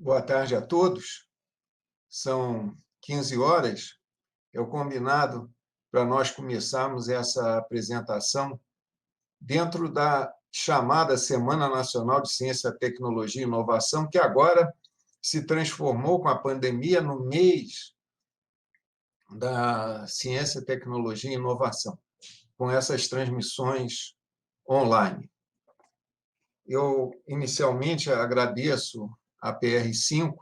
Boa tarde a todos. São 15 horas. É o combinado para nós começarmos essa apresentação dentro da chamada Semana Nacional de Ciência, Tecnologia e Inovação, que agora se transformou com a pandemia no mês da Ciência, Tecnologia e Inovação, com essas transmissões online. Eu, inicialmente, agradeço à PR5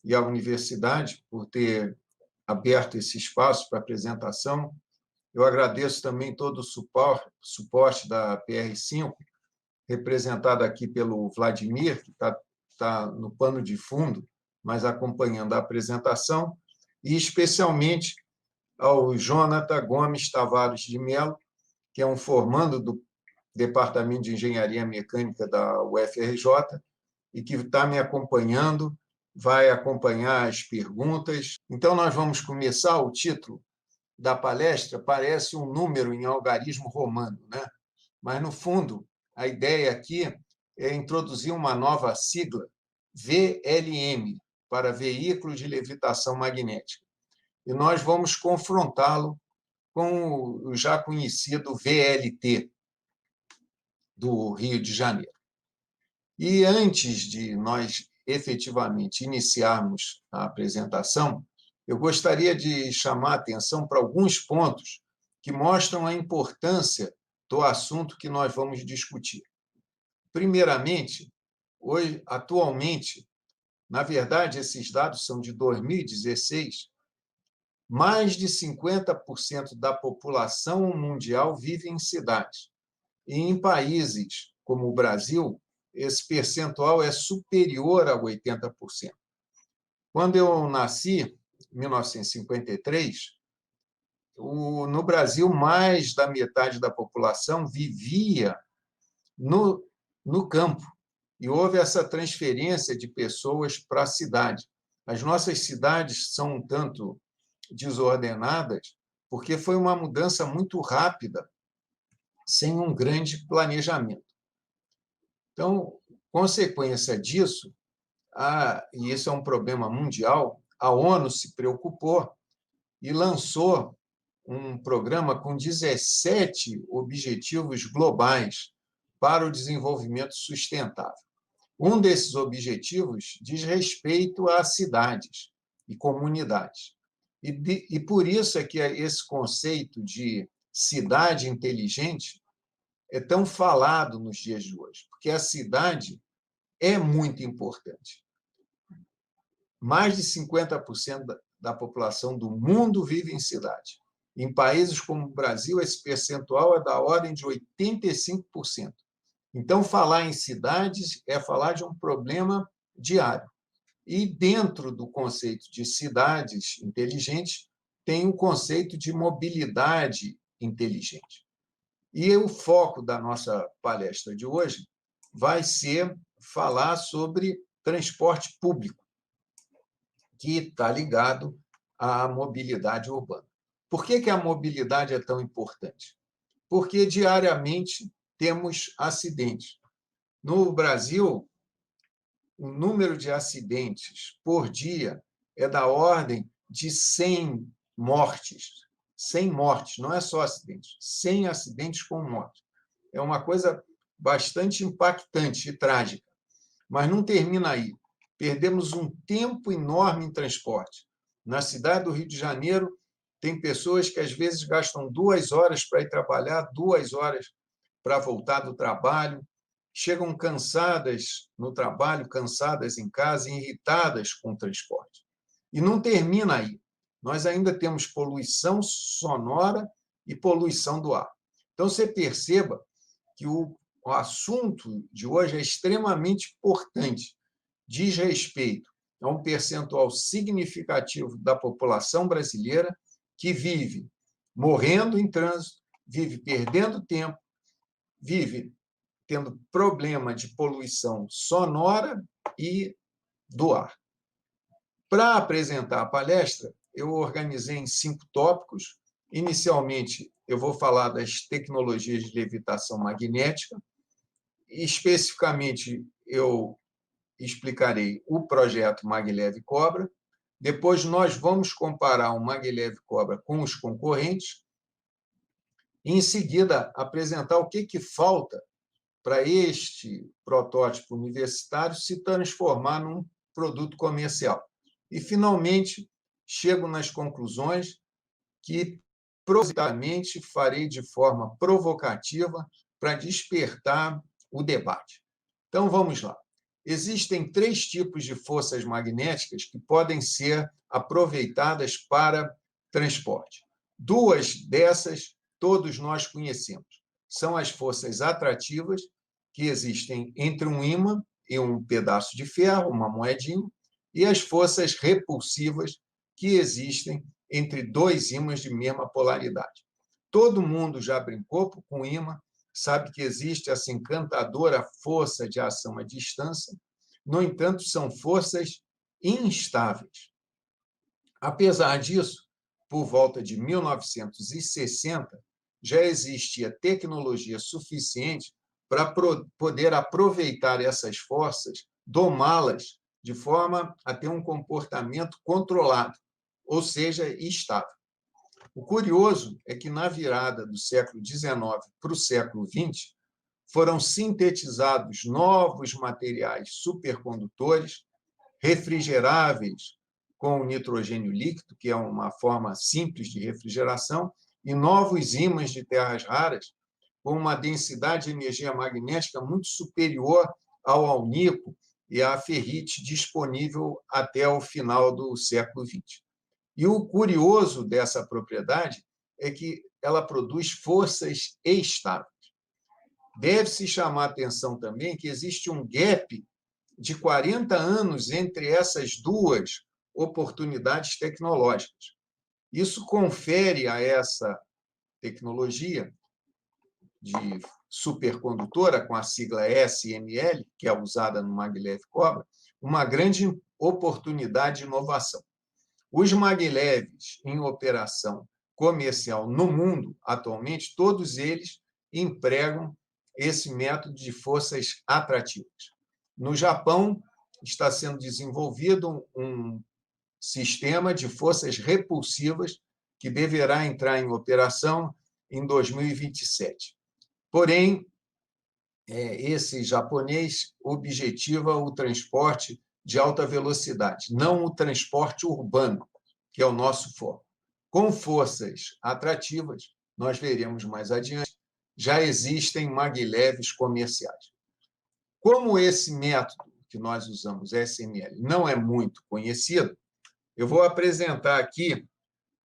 e à universidade por ter aberto esse espaço para apresentação. Eu agradeço também todo o suporte da PR5, representado aqui pelo Vladimir, que está no pano de fundo, mas acompanhando a apresentação, e especialmente ao Jonathan Gomes Tavares de Mello, que é um formando do Departamento de Engenharia Mecânica da UFRJ e que está me acompanhando, vai acompanhar as perguntas. Então, nós vamos começar. O título da palestra parece um número em algarismo romano, né? Mas, no fundo, a ideia aqui é introduzir uma nova sigla, VLM, para Veículo de Levitação Magnética. E nós vamos confrontá-lo com o já conhecido VLT, do Rio de Janeiro. E antes de nós efetivamente iniciarmos a apresentação, eu gostaria de chamar a atenção para alguns pontos que mostram a importância do assunto que nós vamos discutir. Primeiramente, hoje, atualmente, na verdade, esses dados são de 2016, mais de 50% da população mundial vive em cidades. E em países como o Brasil, esse percentual é superior a 80%. Quando eu nasci, em 1953, no Brasil, mais da metade da população vivia no campo. E houve essa transferência de pessoas para a cidade. As nossas cidades são um tanto desordenadas, porque foi uma mudança muito rápida, sem um grande planejamento. Então, consequência disso, e isso é um problema mundial, a ONU se preocupou e lançou um programa com 17 objetivos globais para o desenvolvimento sustentável. Um desses objetivos diz respeito a cidades e comunidades. E por isso é que esse conceito de cidade inteligente é tão falado nos dias de hoje, porque a cidade é muito importante. Mais de 50% da população do mundo vive em cidade. Em países como o Brasil, esse percentual é da ordem de 85%. Então, falar em cidades é falar de um problema diário. E dentro do conceito de cidades inteligentes, tem o conceito de mobilidade inteligente. E o foco da nossa palestra de hoje vai ser falar sobre transporte público, que está ligado à mobilidade urbana. Por que a mobilidade é tão importante? Porque diariamente temos acidentes. No Brasil, o número de acidentes por dia é da ordem de 100 mortes. 100 mortes, não é só acidentes, 100 acidentes com morte. É uma coisa bastante impactante e trágica. Mas não termina aí. Perdemos um tempo enorme em transporte. Na cidade do Rio de Janeiro, tem pessoas que às vezes gastam 2 horas para ir trabalhar, 2 horas para voltar do trabalho, chegam cansadas no trabalho, cansadas em casa, irritadas com o transporte. E não termina aí. Nós ainda temos poluição sonora e poluição do ar. Então, você perceba que o assunto de hoje é extremamente importante. Diz respeito a um percentual significativo da população brasileira que vive morrendo em trânsito, vive perdendo tempo, vive tendo problema de poluição sonora e do ar. Para apresentar a palestra, eu organizei em 5 tópicos. Inicialmente, eu vou falar das tecnologias de levitação magnética. Especificamente, eu explicarei o projeto Maglev Cobra. Depois, nós vamos comparar o Maglev Cobra com os concorrentes. E, em seguida, apresentar o que falta para este protótipo universitário se transformar num produto comercial. E, finalmente, chego nas conclusões que, propositalmente, farei de forma provocativa para despertar o debate. Então, vamos lá. Existem 3 tipos de forças magnéticas que podem ser aproveitadas para transporte. 2 dessas todos nós conhecemos. São as forças atrativas, que existem entre um ímã e um pedaço de ferro, uma moedinha, e as forças repulsivas, que existem entre 2 ímãs de mesma polaridade. Todo mundo já brincou com ímã, sabe que existe essa encantadora força de ação à distância. No entanto, são forças instáveis. Apesar disso, por volta de 1960, já existia tecnologia suficiente para poder aproveitar essas forças, domá-las de forma a ter um comportamento controlado, ou seja, estável. O curioso é que, na virada do século XIX para o século XX, foram sintetizados novos materiais supercondutores, refrigeráveis com nitrogênio líquido, que é uma forma simples de refrigeração, e novos ímãs de terras raras, com uma densidade de energia magnética muito superior ao alnico e à ferrite disponível até o final do século XX. E o curioso dessa propriedade é que ela produz forças estáveis. Deve-se chamar a atenção também que existe um gap de 40 anos entre essas 2 oportunidades tecnológicas. Isso confere a essa tecnologia de supercondutora, com a sigla SML, que é usada no Maglev Cobra, uma grande oportunidade de inovação. Os Maglevs em operação comercial no mundo, atualmente, todos eles empregam esse método de forças atrativas. No Japão, está sendo desenvolvido um sistema de forças repulsivas que deverá entrar em operação em 2027. Porém, esse japonês objetiva o transporte de alta velocidade, não o transporte urbano, que é o nosso foco. Com forças atrativas, nós veremos mais adiante, já existem maglevs comerciais. Como esse método que nós usamos, SML, não é muito conhecido, eu vou apresentar aqui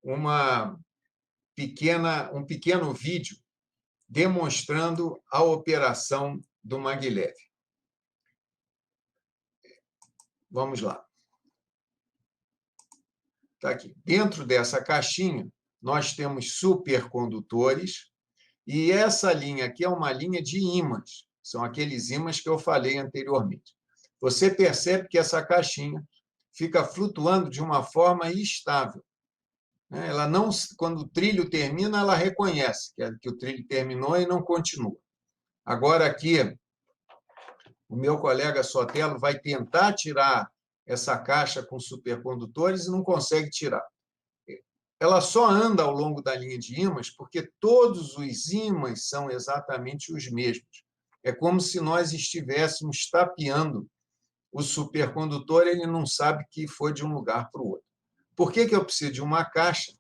um pequeno vídeo demonstrando a operação do Maglev. Vamos lá. Está aqui. Dentro dessa caixinha, nós temos supercondutores, e essa linha aqui é uma linha de ímãs. São aqueles ímãs que eu falei anteriormente. Você percebe que essa caixinha fica flutuando de uma forma estável. Ela não, quando o trilho termina, ela reconhece que o trilho terminou e não continua. Agora, aqui, o meu colega Sotelo vai tentar tirar essa caixa com supercondutores e não consegue tirar. Ela só anda ao longo da linha de ímãs porque todos os ímãs são exatamente os mesmos. É como se nós estivéssemos tapeando o supercondutor, ele não sabe que foi de um lugar para o outro. Por que eu preciso de uma caixa?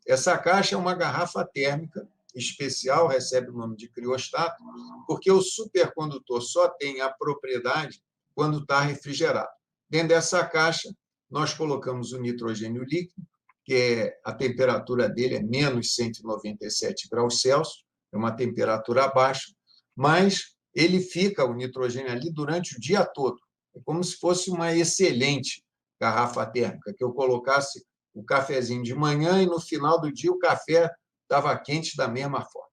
Essa caixa é uma garrafa térmica especial, recebe o nome de criostato, porque o supercondutor só tem a propriedade quando está refrigerado. Dentro dessa caixa, nós colocamos o nitrogênio líquido, que a temperatura dele é menos 197 graus Celsius, é uma temperatura baixa, mas ele fica, o nitrogênio ali, durante o dia todo. É como se fosse uma excelente garrafa térmica, que eu colocasse o cafezinho de manhã e, no final do dia, o café estava quente da mesma forma.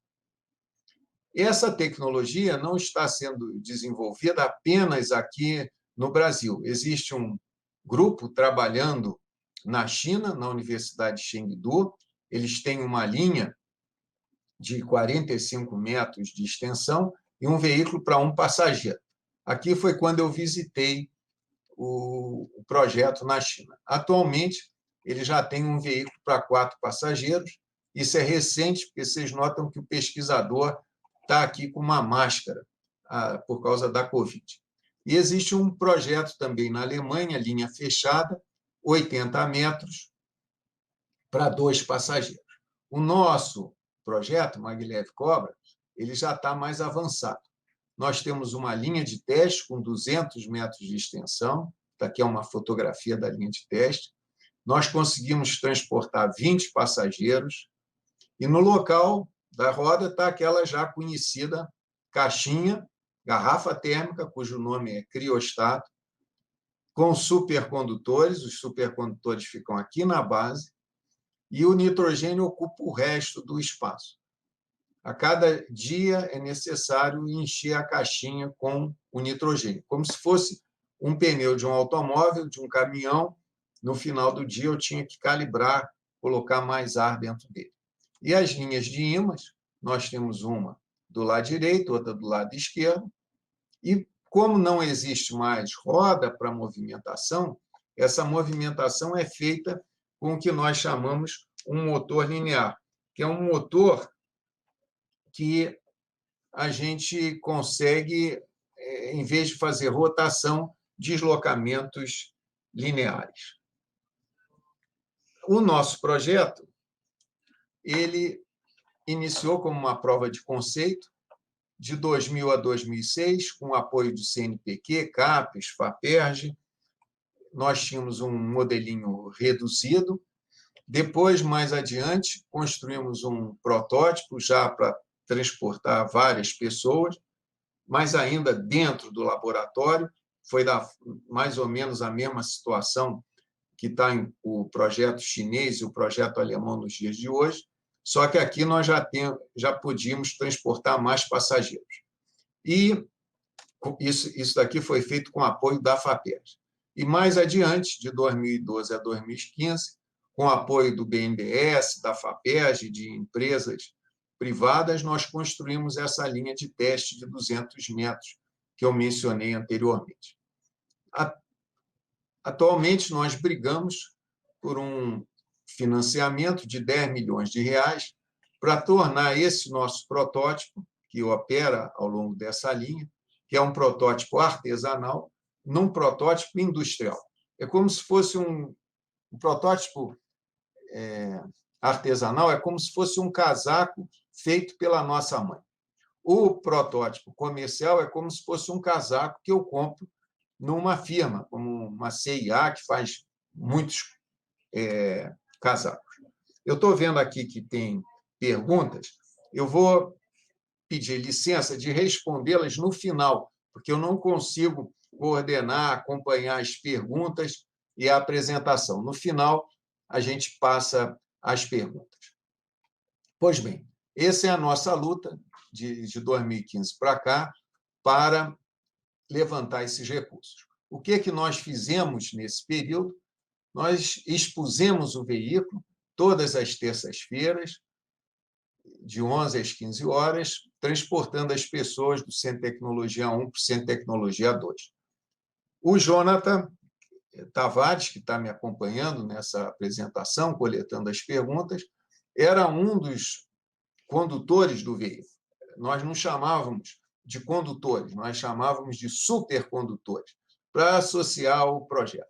Essa tecnologia não está sendo desenvolvida apenas aqui no Brasil. Existe um grupo trabalhando na China, na Universidade de Chengdu. Eles têm uma linha de 45 metros de extensão e um veículo para um passageiro. Aqui foi quando eu visitei o projeto na China. Atualmente, ele já tem um veículo para 4 passageiros. Isso é recente, porque vocês notam que o pesquisador está aqui com uma máscara por causa da Covid. E existe um projeto também na Alemanha, linha fechada, 80 metros, para 2 passageiros. O nosso projeto, Maglev Cobra, ele já está mais avançado. Nós temos uma linha de teste com 200 metros de extensão. Aqui é uma fotografia da linha de teste. Nós conseguimos transportar 20 passageiros. E no local da roda está aquela já conhecida caixinha, garrafa térmica, cujo nome é criostato, com supercondutores. Os supercondutores ficam aqui na base e o nitrogênio ocupa o resto do espaço. A cada dia é necessário encher a caixinha com o nitrogênio, como se fosse um pneu de um automóvel, de um caminhão. No final do dia, eu tinha que calibrar, colocar mais ar dentro dele. E as linhas de ímãs, nós temos uma do lado direito, outra do lado esquerdo. E, como não existe mais roda para movimentação, essa movimentação é feita com o que nós chamamos um motor linear, que é um motor que a gente consegue, em vez de fazer rotação, deslocamentos lineares. O nosso projeto, ele iniciou como uma prova de conceito de 2000 a 2006, com apoio do CNPq, CAPES, FAPERJ. Nós tínhamos um modelinho reduzido. Depois, mais adiante, construímos um protótipo já para transportar várias pessoas, mas ainda dentro do laboratório. Foi mais ou menos a mesma situação que está em o projeto chinês e o projeto alemão nos dias de hoje, só que aqui nós já podíamos transportar mais passageiros. E isso daqui foi feito com apoio da FAPERJ. E mais adiante, de 2012 a 2015, com apoio do BNDES, da FAPERJ, de empresas privadas, nós construímos essa linha de teste de 200 metros que eu mencionei anteriormente. Atualmente, nós brigamos por um financiamento de 10 milhões de reais para tornar esse nosso protótipo, que opera ao longo dessa linha, que é um protótipo artesanal, num protótipo industrial. É como se fosse um protótipo artesanal, é como se fosse um casaco feito pela nossa mãe. O protótipo comercial é como se fosse um casaco que eu compro numa firma, como uma CIA, que faz muitos casacos. Eu estou vendo aqui que tem perguntas, eu vou pedir licença de respondê-las no final, porque eu não consigo coordenar, acompanhar as perguntas e a apresentação. No final, a gente passa as perguntas. Pois bem, essa é a nossa luta de 2015 para cá para levantar esses recursos. O que nós fizemos nesse período? Nós expusemos o veículo todas as terças-feiras, de 11 às 15 horas, transportando as pessoas do Centro de Tecnologia 1 para o Centro de Tecnologia 2. O Jonathan Tavares, que está me acompanhando nessa apresentação, coletando as perguntas, era um dos condutores do veículo. Nós não chamávamos de condutores, nós chamávamos de supercondutores, para associar ao projeto.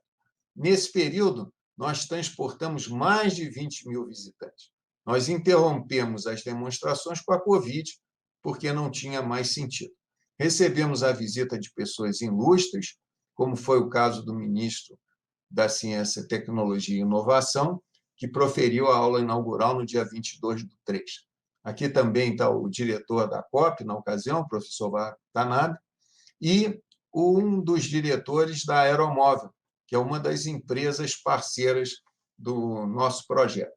Nesse período, nós transportamos mais de 20 mil visitantes. Nós interrompemos as demonstrações com a Covid, porque não tinha mais sentido. Recebemos a visita de pessoas ilustres, como foi o caso do ministro da Ciência, Tecnologia e Inovação, que proferiu a aula inaugural no dia 22/3. Aqui também está o diretor da COP, na ocasião, o professor Watanabe, e um dos diretores da Aeromóvel, que é uma das empresas parceiras do nosso projeto.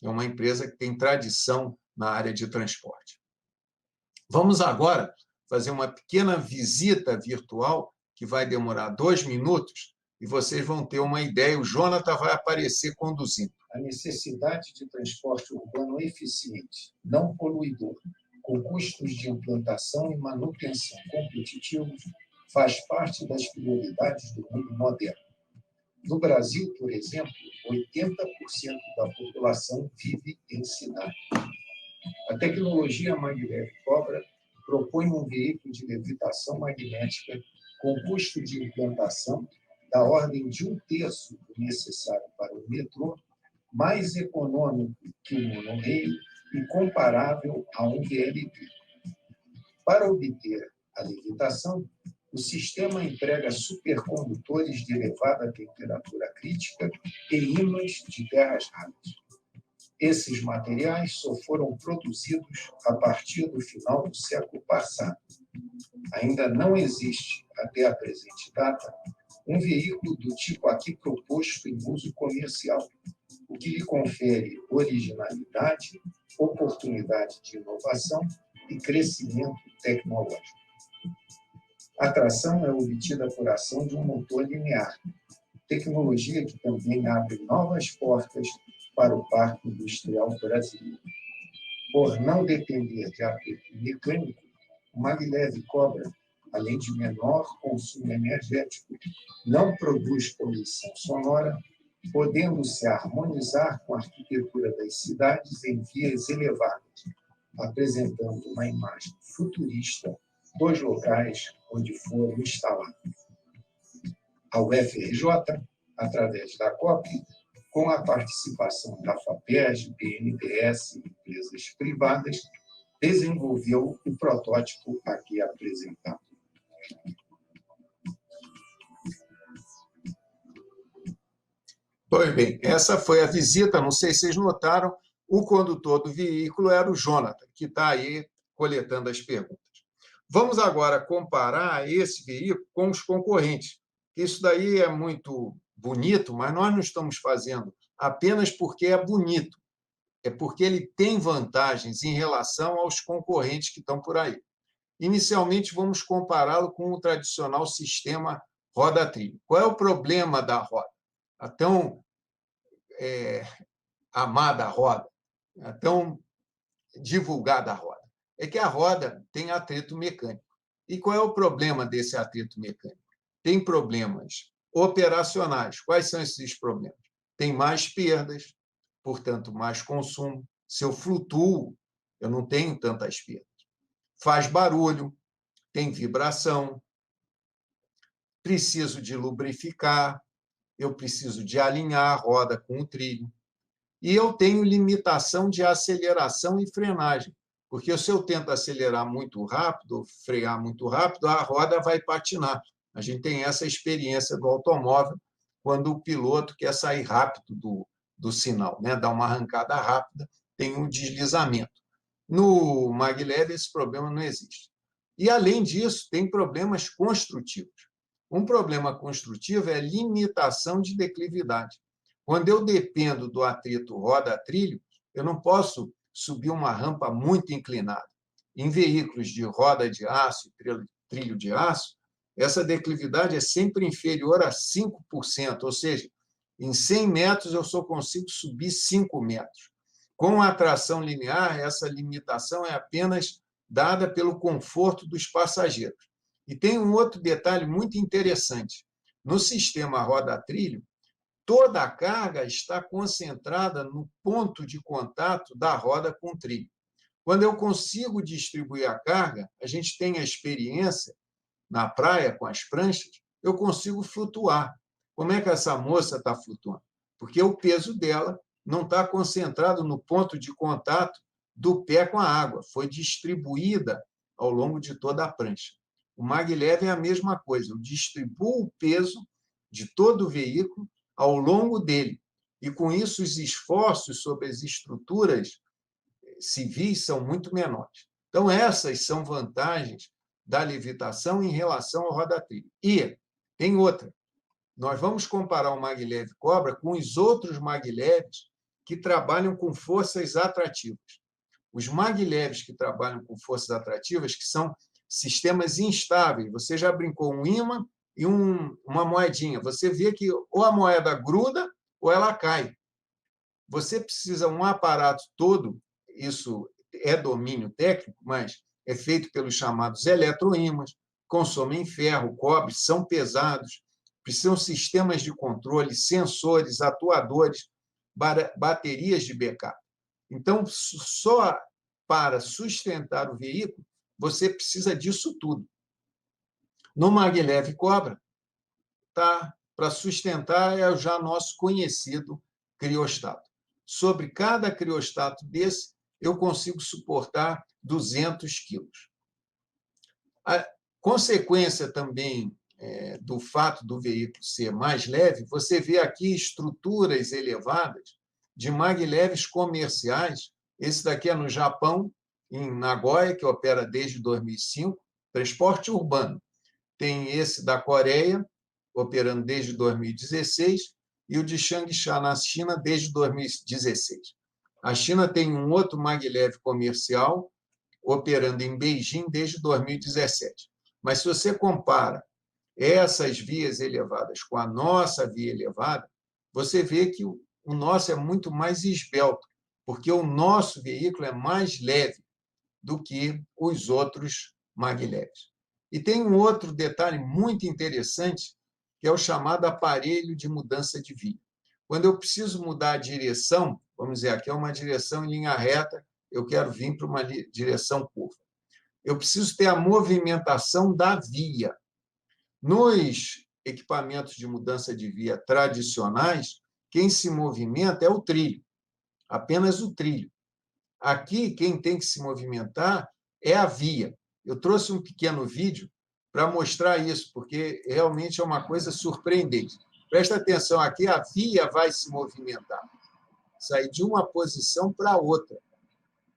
É uma empresa que tem tradição na área de transporte. Vamos agora fazer uma pequena visita virtual, que vai demorar 2 minutos, e vocês vão ter uma ideia. O Jonathan vai aparecer conduzindo. A necessidade de transporte urbano eficiente, não poluidor, com custos de implantação e manutenção competitivos, faz parte das prioridades do mundo moderno. No Brasil, por exemplo, 80% da população vive em cidade. A tecnologia Maglev Cobra propõe um veículo de levitação magnética com custo de implantação da ordem de 1/3 do necessário para o metrô, mais econômico que o monorail e comparável a um VLT. Para obter a levitação, o sistema emprega supercondutores de elevada temperatura crítica e ímãs de terras raras. Esses materiais só foram produzidos a partir do final do século passado. Ainda não existe, até a presente data, um veículo do tipo aqui proposto em uso comercial, o que lhe confere originalidade, oportunidade de inovação e crescimento tecnológico. A tração é obtida por ação de um motor linear, tecnologia que também abre novas portas para o parque industrial brasileiro. Por não depender de aperto mecânico, o Maglev Cobra, além de menor consumo energético, não produz poluição sonora, podendo se harmonizar com a arquitetura das cidades em vias elevadas, apresentando uma imagem futurista dos locais onde foram instalados. A UFRJ, através da COP, com a participação da FAPERJ, BNDES e empresas privadas, desenvolveu o protótipo aqui apresentado. Pois bem, essa foi a visita, não sei se vocês notaram, o condutor do veículo era o Jonathan, que está aí coletando as perguntas. Vamos agora comparar esse veículo com os concorrentes. Isso daí é muito bonito, mas nós não estamos fazendo apenas porque é bonito, é porque ele tem vantagens em relação aos concorrentes que estão por aí. Inicialmente, vamos compará-lo com o tradicional sistema roda-trilho. Qual é o problema da roda? A tão amada roda, a tão divulgada roda. É que a roda tem atrito mecânico. E qual é o problema desse atrito mecânico? Tem problemas operacionais. Quais são esses problemas? Tem mais perdas, portanto, mais consumo. Se eu flutuo, eu não tenho tantas perdas. Faz barulho, tem vibração, preciso de lubrificar, eu preciso de alinhar a roda com o trilho. E eu tenho limitação de aceleração e frenagem, porque se eu tento acelerar muito rápido, ou frear muito rápido, a roda vai patinar. A gente tem essa experiência do automóvel, quando o piloto quer sair rápido do sinal, né? Dá uma arrancada rápida, tem um deslizamento. No Maglev, esse problema não existe. E, além disso, tem problemas construtivos. Um problema construtivo é a limitação de declividade. Quando eu dependo do atrito roda-trilho, eu não posso subir uma rampa muito inclinada. Em veículos de roda de aço e trilho de aço, essa declividade é sempre inferior a 5%, ou seja, em 100 metros eu só consigo subir 5 metros. Com a tração linear, essa limitação é apenas dada pelo conforto dos passageiros. E tem um outro detalhe muito interessante. No sistema roda-trilho, toda a carga está concentrada no ponto de contato da roda com o trilho. Quando eu consigo distribuir a carga, a gente tem a experiência na praia com as pranchas, eu consigo flutuar. Como é que essa moça está flutuando? Porque o peso dela não está concentrado no ponto de contato do pé com a água, foi distribuída ao longo de toda a prancha. O Maglev é a mesma coisa, eu distribuo o peso de todo o veículo ao longo dele, e com isso os esforços sobre as estruturas civis são muito menores. Então, essas são vantagens da levitação em relação ao roda-trilho. E tem outra. Nós vamos comparar o Maglev Cobra com os outros Maglevs que trabalham com forças atrativas. Os Maglevs que trabalham com forças atrativas, que são sistemas instáveis. Você já brincou um ímã e uma moedinha. Você vê que ou a moeda gruda ou ela cai. Você precisa um aparato todo, isso é domínio técnico, mas é feito pelos chamados eletroímãs, consomem ferro, cobre, são pesados, precisam de sistemas de controle, sensores, atuadores, baterias de backup. Então, só para sustentar o veículo, você precisa disso tudo. No maglev Cobra, tá, para sustentar é já nosso conhecido criostato. Sobre cada criostato desse, eu consigo suportar 200 quilos. A consequência também do fato do veículo ser mais leve, você vê aqui estruturas elevadas de maglevs comerciais. Esse daqui é no Japão, em Nagoya, que opera desde 2005, transporte urbano. Tem esse da Coreia, operando desde 2016, e o de Changsha, na China, desde 2016. A China tem um outro maglev comercial, operando em Beijing desde 2017. Mas, se você compara essas vias elevadas com a nossa via elevada, você vê que o nosso é muito mais esbelto, porque o nosso veículo é mais leve do que os outros maglevs. E tem um outro detalhe muito interessante, que é o chamado aparelho de mudança de via. Quando eu preciso mudar a direção, vamos dizer, aqui é uma direção em linha reta, eu quero vir para uma direção curva. Eu preciso ter a movimentação da via. Nos equipamentos de mudança de via tradicionais, quem se movimenta é o trilho, apenas o trilho. Aqui, quem tem que se movimentar é a via. Eu trouxe um pequeno vídeo para mostrar isso, porque realmente é uma coisa surpreendente. Presta atenção, aqui a via vai se movimentar, sair de uma posição para outra,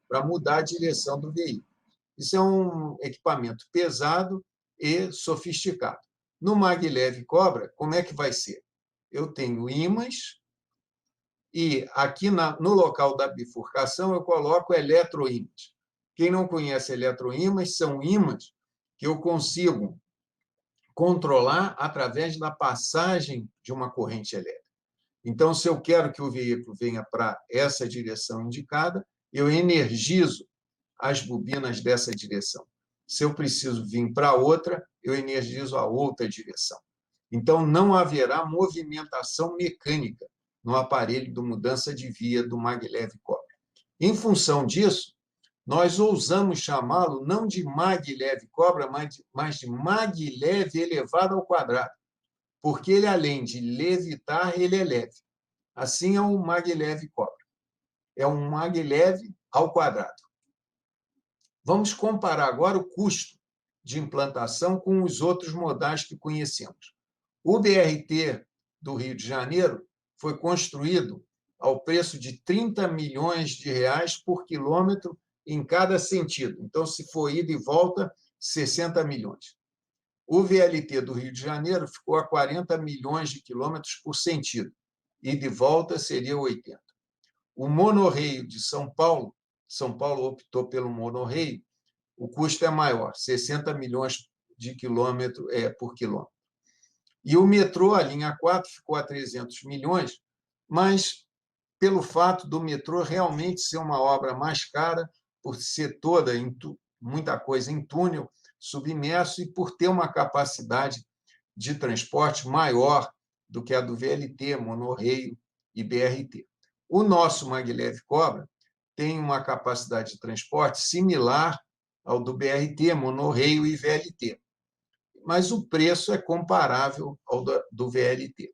para mudar a direção do veículo. Isso é um equipamento pesado e sofisticado. No maglev Cobra, como é que vai ser? Eu tenho ímãs e aqui no local da bifurcação eu coloco eletroímãs. Quem não conhece eletroímãs, são ímãs que eu consigo controlar através da passagem de uma corrente elétrica. Então, se eu quero que o veículo venha para essa direção indicada, eu energizo as bobinas dessa direção. Se eu preciso vir para outra, eu energizo a outra direção. Então, não haverá movimentação mecânica no aparelho de mudança de via do maglev Cobra. Em função disso, nós ousamos chamá-lo não de maglev Cobra, mas de maglev elevado ao quadrado, porque ele, além de levitar, ele é leve. Assim é o maglev Cobra. É um maglev ao quadrado. Vamos comparar agora o custo de implantação com os outros modais que conhecemos. O BRT do Rio de Janeiro foi construído ao preço de 30 milhões de reais por quilômetro em cada sentido. Então, se for ida e volta, 60 milhões. O VLT do Rio de Janeiro ficou a 40 milhões de quilômetros por sentido. Ida e volta seria 80. O monorreio de São Paulo optou pelo monorreio, o custo é maior, 60 milhões de quilômetro por quilômetro. E o metrô, a linha 4, ficou a 300 milhões, mas pelo fato do metrô realmente ser uma obra mais cara, por ser toda, muita coisa em túnel, submerso, e por ter uma capacidade de transporte maior do que a do VLT, monorreio e BRT. O nosso maglev Cobra tem uma capacidade de transporte similar ao do BRT, monorreio e VLT, mas o preço é comparável ao do VLT.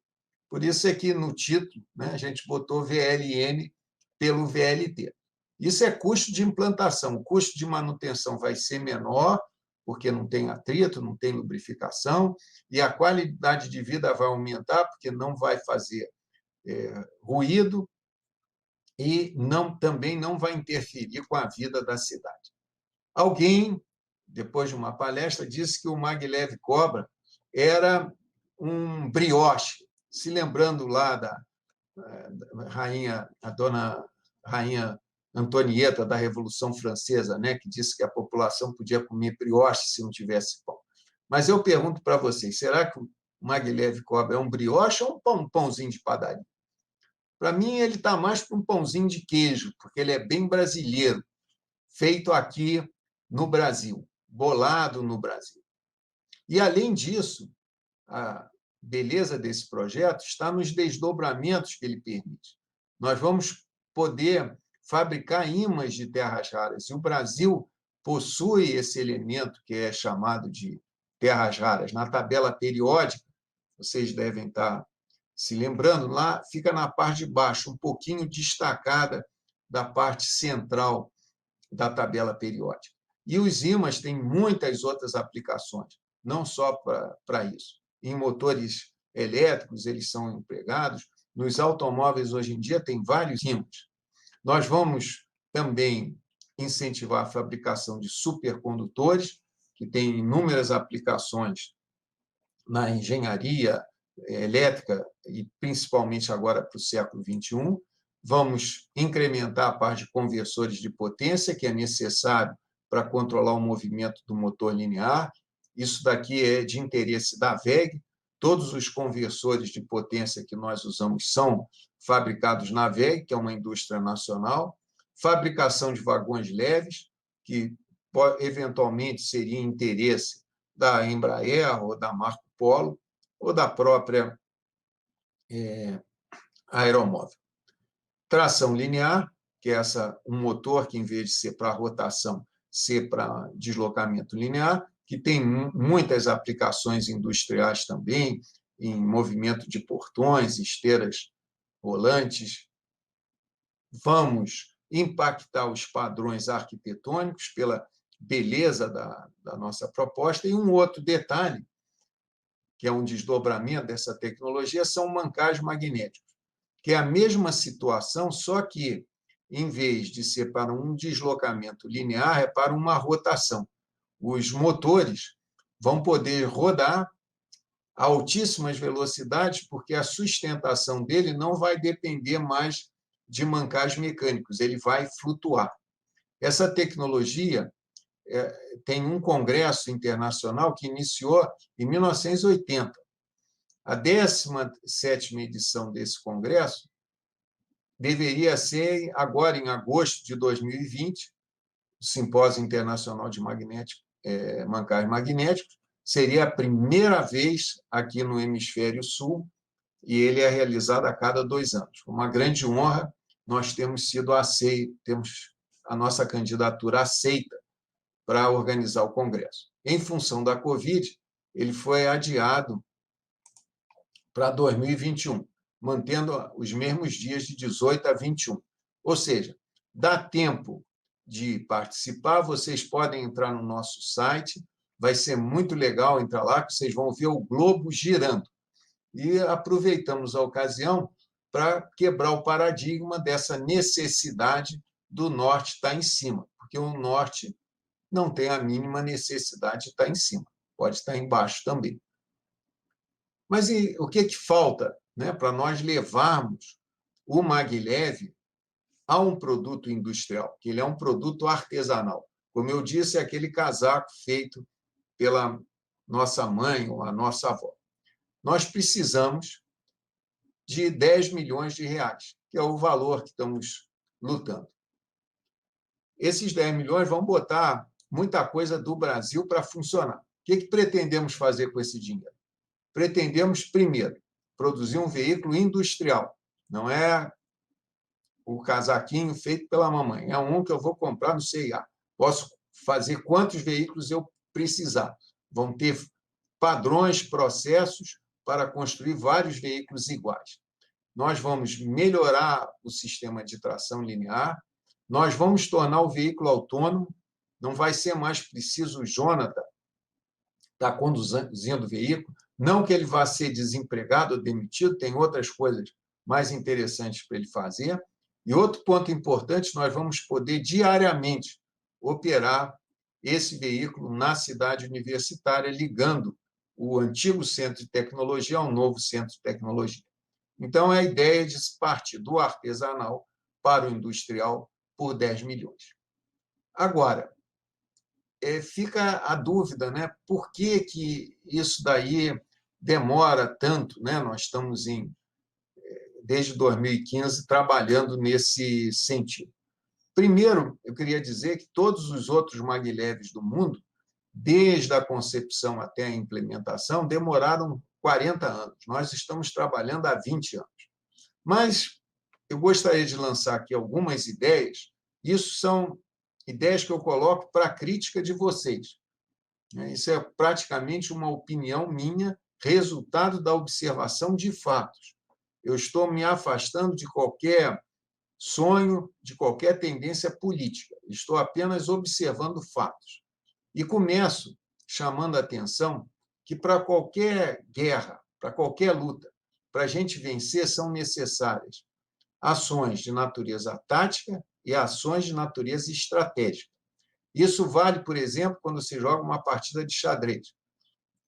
Por isso é que no título, né, a gente botou VLN pelo VLT. Isso é custo de implantação. O custo de manutenção vai ser menor, porque não tem atrito, não tem lubrificação, e a qualidade de vida vai aumentar, porque não vai fazer ruído e também não vai interferir com a vida da cidade. Alguém, depois de uma palestra, disse que o maglev Cobra era um brioche, se lembrando lá da dona rainha Antonieta da Revolução Francesa, né, que disse que a população podia comer brioche se não tivesse pão. Mas eu pergunto para vocês, será que o maglev Cobra é um brioche ou um pãozinho de padaria? Para mim, ele está mais para um pãozinho de queijo, porque ele é bem brasileiro, feito aqui no Brasil, bolado no Brasil. E, além disso, a beleza desse projeto está nos desdobramentos que ele permite. Nós vamos poder fabricar ímãs de terras raras, e o Brasil possui esse elemento que é chamado de terras raras. Na tabela periódica, vocês devem estar se lembrando, lá fica na parte de baixo, um pouquinho destacada da parte central da tabela periódica. E os ímãs têm muitas outras aplicações, não só para isso. Em motores elétricos, eles são empregados. Nos automóveis, hoje em dia, tem vários ímãs. Nós vamos também incentivar a fabricação de supercondutores, que tem inúmeras aplicações na engenharia elétrica e principalmente agora para o século XXI. Vamos incrementar a parte de conversores de potência, que é necessário para controlar o movimento do motor linear. Isso daqui é de interesse da WEG. Todos os conversores de potência que nós usamos são fabricados na WEG, que é uma indústria nacional. Fabricação de vagões leves, que eventualmente seria interesse da Embraer ou da Marco Polo ou da própria aeromóvel. Tração linear, que é um motor que, em vez de ser para rotação, ser para deslocamento linear, que tem muitas aplicações industriais também, em movimento de portões, esteiras rolantes. Vamos impactar os padrões arquitetônicos pela beleza da nossa proposta. E um outro detalhe, que é um desdobramento dessa tecnologia, são mancais magnéticos, que é a mesma situação, só que, em vez de ser para um deslocamento linear, é para uma rotação. Os motores vão poder rodar a altíssimas velocidades, porque a sustentação dele não vai depender mais de mancais mecânicos, ele vai flutuar. Essa tecnologia tem um congresso internacional que iniciou em 1980. A 17ª edição desse congresso deveria ser agora, em agosto de 2020, o Simpósio Internacional de Mancais Magnéticos. Seria a primeira vez aqui no Hemisfério Sul, e ele é realizado a cada 2 anos. Uma grande honra, nós temos sido aceitos, temos a nossa candidatura aceita para organizar o congresso. Em função da Covid, ele foi adiado para 2021, mantendo os mesmos dias de 18 a 21. Ou seja, dá tempo de participar, vocês podem entrar no nosso site, vai ser muito legal entrar lá, que vocês vão ver o globo girando. E aproveitamos a ocasião para quebrar o paradigma dessa necessidade do norte estar em cima, porque o norte não tem a mínima necessidade de estar em cima, pode estar embaixo também. Mas o que falta, né, para nós levarmos o maglev a um produto industrial, que ele é um produto artesanal? Como eu disse, é aquele casaco feito pela nossa mãe ou a nossa avó. Nós precisamos de 10 milhões de reais, que é o valor que estamos lutando. Esses 10 milhões vão botar muita coisa do Brasil para funcionar. O que pretendemos fazer com esse dinheiro? Pretendemos, primeiro, produzir um veículo industrial. Não é o casaquinho feito pela mamãe, é um que eu vou comprar no CIA. Posso fazer quantos veículos eu precisar. Vão ter padrões, processos para construir vários veículos iguais. Nós vamos melhorar o sistema de tração linear, nós vamos tornar o veículo autônomo, não vai ser mais preciso o Jonathan estar conduzindo o veículo, não que ele vá ser desempregado ou demitido, tem outras coisas mais interessantes para ele fazer. E outro ponto importante, nós vamos poder diariamente operar esse veículo na cidade universitária, ligando o antigo centro de tecnologia ao novo centro de tecnologia. Então, é a ideia de se partir do artesanal para o industrial por 10 milhões. Agora, fica a dúvida, né? Por que isso daí demora tanto, né? Nós estamos desde 2015 trabalhando nesse sentido. Primeiro, eu queria dizer que todos os outros maglevs do mundo desde a concepção até a implementação, demoraram 40 anos. Nós estamos trabalhando há 20 anos. Mas eu gostaria de lançar aqui algumas ideias. Isso são ideias que eu coloco para a crítica de vocês. Isso é praticamente uma opinião minha, resultado da observação de fatos. Eu estou me afastando de qualquer sonho, de qualquer tendência política. Estou apenas observando fatos. E começo chamando a atenção que, para qualquer guerra, para qualquer luta, para a gente vencer, são necessárias ações de natureza tática e ações de natureza estratégica. Isso vale, por exemplo, quando se joga uma partida de xadrez.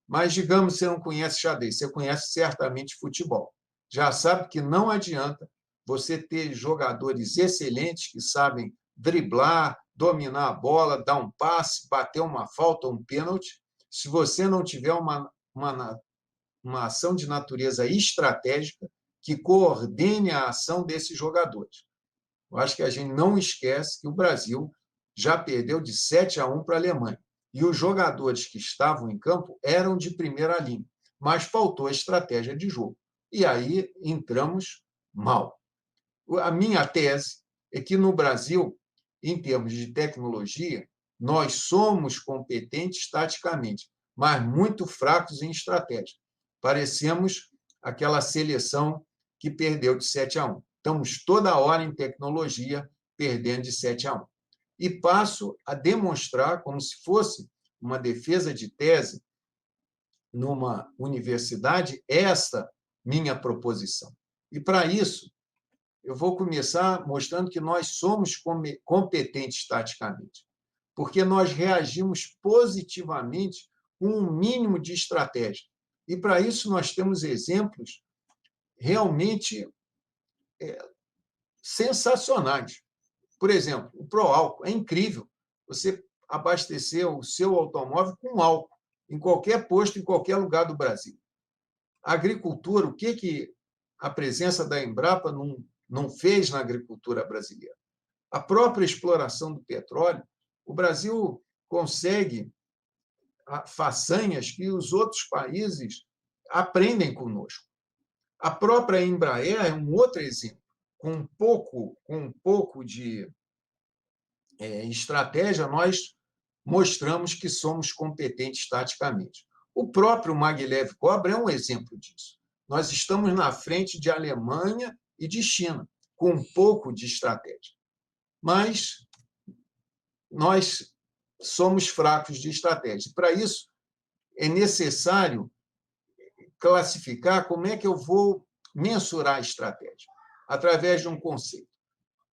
Mas, digamos, você não conhece xadrez, você conhece certamente futebol. Já sabe que não adianta você ter jogadores excelentes que sabem driblar, dominar a bola, dar um passe, bater uma falta, um pênalti, se você não tiver uma ação de natureza estratégica que coordene a ação desses jogadores. Eu acho que a gente não esquece que o Brasil já perdeu de 7-1 para a Alemanha. E os jogadores que estavam em campo eram de primeira linha, mas faltou a estratégia de jogo. E aí entramos mal. A minha tese é que, no Brasil, em termos de tecnologia, nós somos competentes taticamente, mas muito fracos em estratégia. Parecemos aquela seleção que perdeu de 7-1. Estamos toda hora em tecnologia perdendo de 7-1. E passo a demonstrar, como se fosse uma defesa de tese numa universidade, esta minha proposição. E, para isso, eu vou começar mostrando que nós somos competentes taticamente, porque nós reagimos positivamente com um mínimo de estratégia. E, para isso, nós temos exemplos realmente sensacionais. Por exemplo, o Proálcool. É incrível você abastecer o seu automóvel com álcool, em qualquer posto, em qualquer lugar do Brasil. A agricultura, o que a presença da Embrapa não fez na agricultura brasileira? A própria exploração do petróleo, o Brasil consegue façanhas que os outros países aprendem conosco. A própria Embraer é um outro exemplo. Com um pouco de estratégia, nós mostramos que somos competentes taticamente. O próprio Maglev Cobra é um exemplo disso. Nós estamos na frente de Alemanha e de China, com um pouco de estratégia. Mas nós somos fracos de estratégia. Para isso, é necessário classificar como é que eu vou mensurar a estratégia, através de um conceito.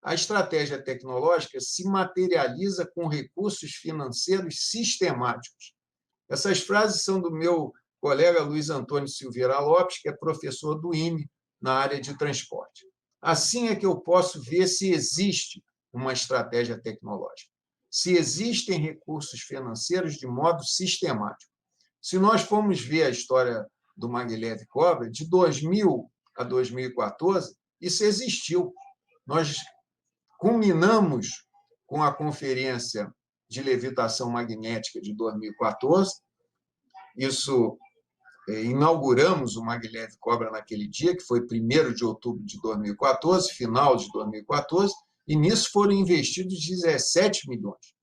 A estratégia tecnológica se materializa com recursos financeiros sistemáticos. Essas frases são do meu colega Luiz Antônio Silveira Lopes, que é professor do IME na área de transporte. Assim é que eu posso ver se existe uma estratégia tecnológica, se existem recursos financeiros de modo sistemático. Se nós formos ver a história do Maglev Cobra, de 2000 a 2014, isso existiu. Nós culminamos com a Conferência de Levitação Magnética de 2014. Inauguramos o Maglev Cobra naquele dia, que foi 1º de outubro de 2014, final de 2014, e nisso foram investidos 17 milhões.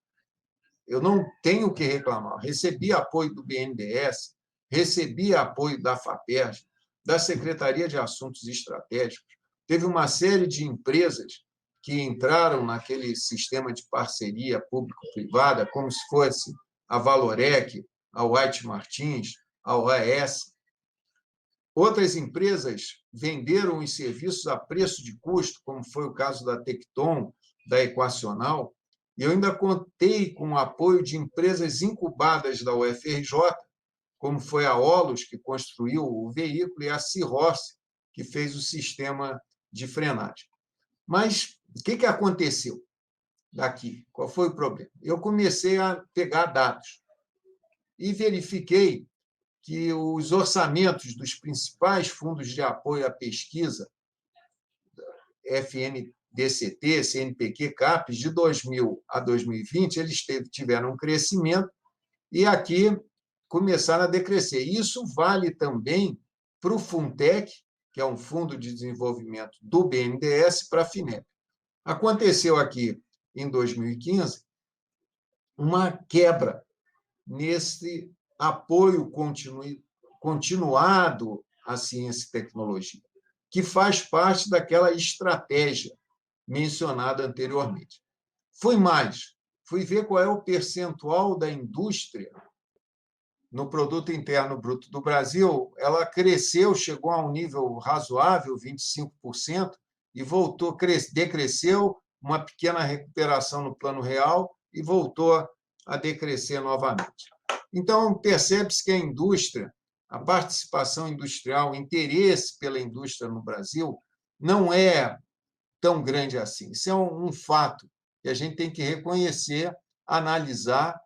Eu não tenho o que reclamar. Recebi apoio do BNDES, recebi apoio da FAPERJ, da Secretaria de Assuntos Estratégicos. Teve uma série de empresas que entraram naquele sistema de parceria público-privada, como se fosse a Valorec, a White Martins, a OAS. Outras empresas venderam os serviços a preço de custo, como foi o caso da Tecton, da Equacional, e eu ainda contei com o apoio de empresas incubadas da UFRJ, como foi a Olos, que construiu o veículo, e a Cirrus, que fez o sistema de frenagem. Mas o que aconteceu daqui? Qual foi o problema? Eu comecei a pegar dados e verifiquei que os orçamentos dos principais fundos de apoio à pesquisa, FNDCT, CNPq, CAPES, de 2000 a 2020, eles tiveram um crescimento e aqui começaram a decrescer. Isso vale também para o Fundec, que é um fundo de desenvolvimento do BNDES, para a FINEP. Aconteceu aqui, em 2015, uma quebra nesse apoio continuado à ciência e tecnologia, que faz parte daquela estratégia mencionada anteriormente. Fui ver qual é o percentual da indústria no produto interno bruto do Brasil. Ela cresceu, chegou a um nível razoável, 25%, e voltou, decresceu, uma pequena recuperação no plano real e voltou a decrescer novamente. Então, percebe-se que a indústria, a participação industrial, o interesse pela indústria no Brasil não é tão grande assim. Isso é um fato que a gente tem que reconhecer, analisar,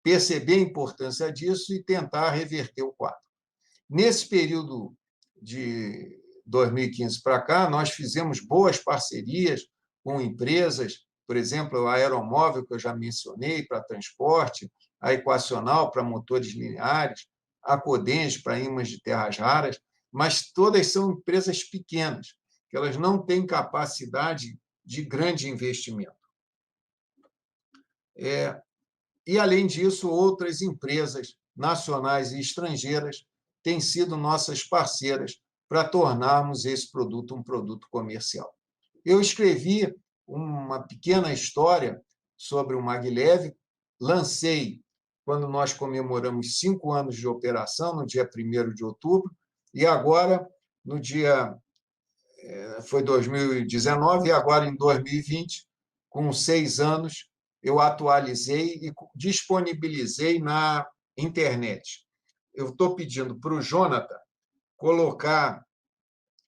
perceber a importância disso e tentar reverter o quadro. Nesse período de 2015 para cá, nós fizemos boas parcerias com empresas, por exemplo, a Aeromóvel, que eu já mencionei, para transporte, a Equacional, para motores lineares, a Codenge, para ímãs de terras raras, mas todas são empresas pequenas, que elas não têm capacidade de grande investimento. E, além disso, outras empresas nacionais e estrangeiras têm sido nossas parceiras para tornarmos esse produto um produto comercial. Eu escrevi uma pequena história sobre o Maglev, lancei quando nós comemoramos 5 anos de operação, no dia 1º de outubro, e agora, no dia... foi 2019, e agora, em 2020, com 6 anos, eu atualizei e disponibilizei na internet. Eu estou pedindo para o Jonathan colocar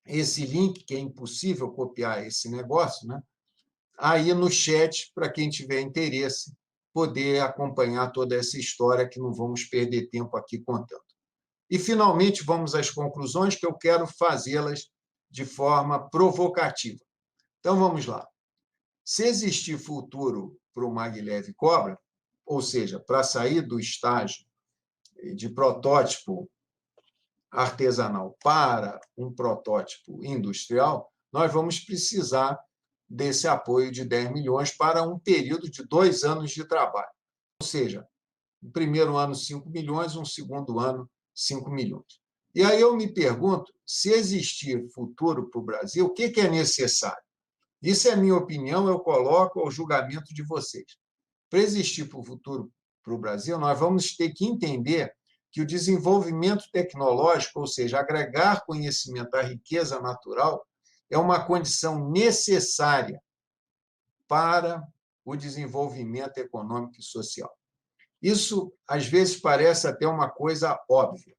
esse link, que é impossível copiar esse negócio, né? Aí no chat, para quem tiver interesse, poder acompanhar toda essa história, que não vamos perder tempo aqui contando. E, finalmente, vamos às conclusões, que eu quero fazê-las de forma provocativa. Então, vamos lá. Se existir futuro para o Maglev Cobra, ou seja, para sair do estágio de protótipo artesanal para um protótipo industrial, nós vamos precisar desse apoio de 10 milhões para um período de 2 anos de trabalho. Ou seja, no primeiro ano, 5 milhões, no segundo ano, 5 milhões. E aí eu me pergunto, se existir futuro para o Brasil, o que é necessário? Isso é a minha opinião, eu coloco ao julgamento de vocês. Para existir para o futuro para o Brasil, nós vamos ter que entender que o desenvolvimento tecnológico, ou seja, agregar conhecimento à riqueza natural, é uma condição necessária para o desenvolvimento econômico e social. Isso, às vezes, parece até uma coisa óbvia.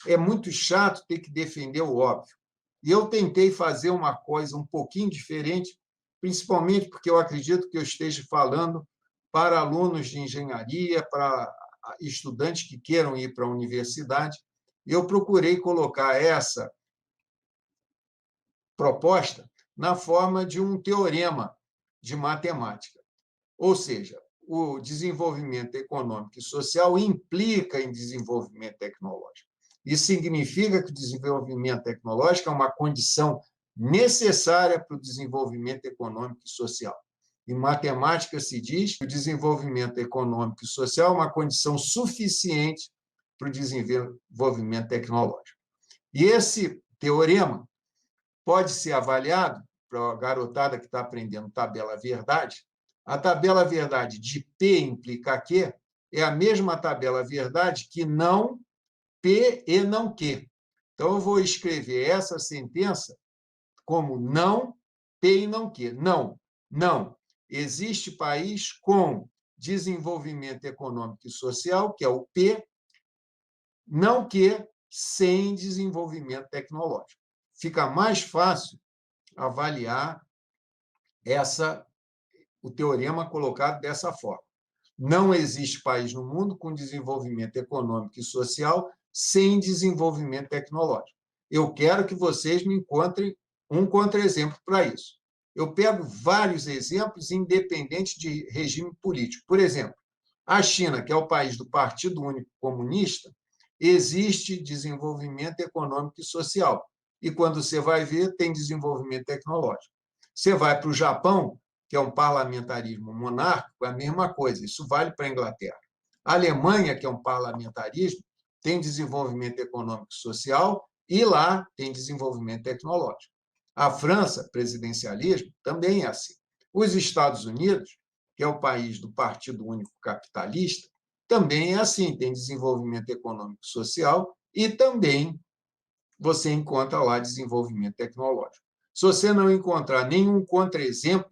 É muito chato ter que defender o óbvio. E eu tentei fazer uma coisa um pouquinho diferente, principalmente porque eu acredito que eu esteja falando para alunos de engenharia, para estudantes que queiram ir para a universidade. E eu procurei colocar essa proposta na forma de um teorema de matemática. Ou seja, o desenvolvimento econômico e social implica em desenvolvimento tecnológico. Isso significa que o desenvolvimento tecnológico é uma condição necessária para o desenvolvimento econômico e social. Em matemática se diz que o desenvolvimento econômico e social é uma condição suficiente para o desenvolvimento tecnológico. E esse teorema pode ser avaliado, para a garotada que está aprendendo tabela verdade, a tabela verdade de P implica Q é a mesma tabela verdade que não P e não Q. Então, eu vou escrever essa sentença como não P e não Q. Não, não. Existe país com desenvolvimento econômico e social, que é o P, não Q, sem desenvolvimento tecnológico. Fica mais fácil avaliar o teorema colocado dessa forma. Não existe país no mundo com desenvolvimento econômico e social sem desenvolvimento tecnológico. Eu quero que vocês me encontrem um contra-exemplo para isso. Eu pego vários exemplos independentes de regime político. Por exemplo, A China, que é o país do Partido Único Comunista, existe desenvolvimento econômico e social. E, quando você vai ver, tem desenvolvimento tecnológico. Você vai para o Japão, que é um parlamentarismo monárquico, é a mesma coisa. Isso vale para a Inglaterra. A Alemanha, que é um parlamentarismo, tem desenvolvimento econômico e social, e lá tem desenvolvimento tecnológico. A França, presidencialismo, também é assim. Os Estados Unidos, que é o país do Partido Único Capitalista, também é assim, tem desenvolvimento econômico e social e também você encontra lá desenvolvimento tecnológico. Se você não encontrar nenhum contra-exemplo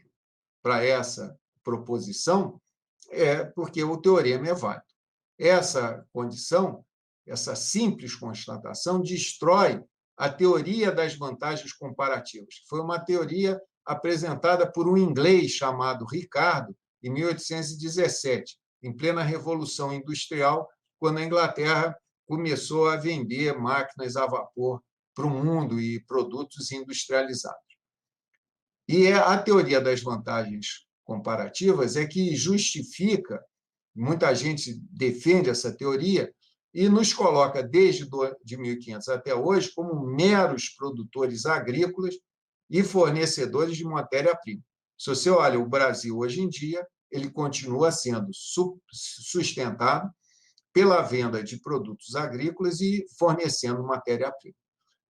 para essa proposição, é porque o teorema é válido. Essa condição, essa simples constatação, destrói a teoria das vantagens comparativas, que foi uma teoria apresentada por um inglês chamado Ricardo, em 1817, em plena Revolução Industrial, quando a Inglaterra começou a vender máquinas a vapor para o mundo e produtos industrializados. E a teoria das vantagens comparativas é que justifica, muita gente defende essa teoria, e nos coloca, desde de 1500 até hoje, como meros produtores agrícolas e fornecedores de matéria-prima. Se você olha o Brasil hoje em dia, ele continua sendo sustentado pela venda de produtos agrícolas e fornecendo matéria-prima.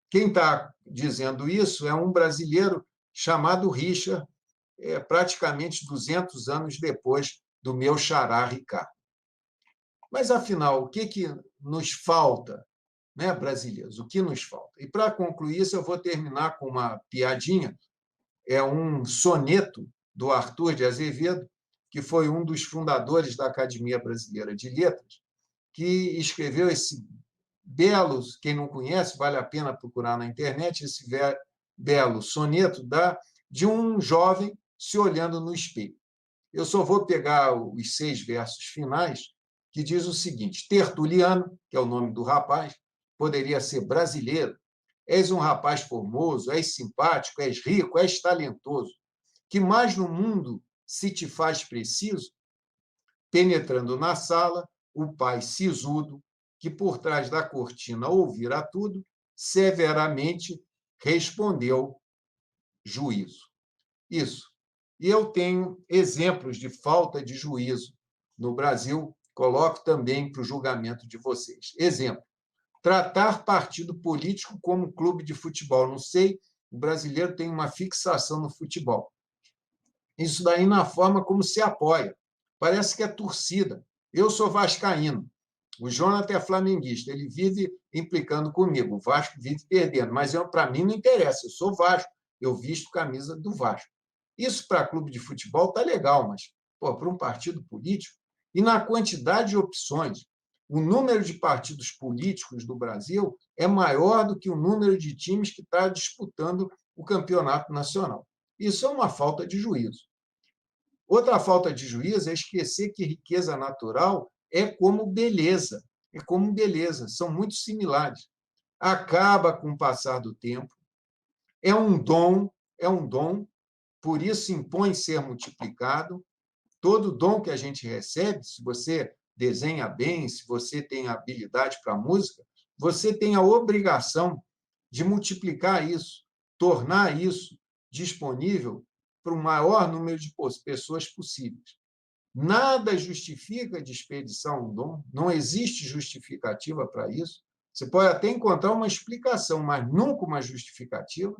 Quem está dizendo isso é um brasileiro chamado Richard, praticamente 200 anos depois do meu xará Ricardo. Mas, afinal, o que nos falta, né, brasileiros? O que nos falta? E, para concluir isso, eu vou terminar com uma piadinha. É um soneto do Arthur de Azevedo, que foi um dos fundadores da Academia Brasileira de Letras, que escreveu esse belo, quem não conhece, vale a pena procurar na internet, esse belo soneto de um jovem se olhando no espelho. Eu só vou pegar os 6 versos finais, que diz o seguinte: Tertuliano, que é o nome do rapaz, poderia ser brasileiro. És um rapaz formoso, és simpático, és rico, és talentoso. Que mais no mundo se te faz preciso? Penetrando na sala, o pai sisudo, que por trás da cortina ouvira tudo, severamente respondeu: juízo. Isso. E eu tenho exemplos de falta de juízo no Brasil, coloco também para o julgamento de vocês. Exemplo: tratar partido político como clube de futebol. Não sei, o brasileiro tem uma fixação no futebol. Isso daí na forma como se apoia. Parece que é torcida. Eu sou vascaíno. O Jonathan é flamenguista. Ele vive implicando comigo. O Vasco vive perdendo. Mas para mim não interessa. Eu sou Vasco. Eu visto camisa do Vasco. Isso para clube de futebol está legal, mas para um partido político, e na quantidade de opções, o número de partidos políticos do Brasil é maior do que o número de times que está disputando o campeonato nacional. Isso é uma falta de juízo. Outra falta de juízo é esquecer que riqueza natural é como beleza. É como beleza, são muito similares. Acaba com o passar do tempo, é um dom, por isso impõe ser multiplicado. Todo dom que a gente recebe, se você desenha bem, se você tem habilidade para a música, você tem a obrigação de multiplicar isso, tornar isso disponível para o maior número de pessoas possíveis. Nada justifica desperdiçar um dom, não existe justificativa para isso. Você pode até encontrar uma explicação, mas nunca uma justificativa.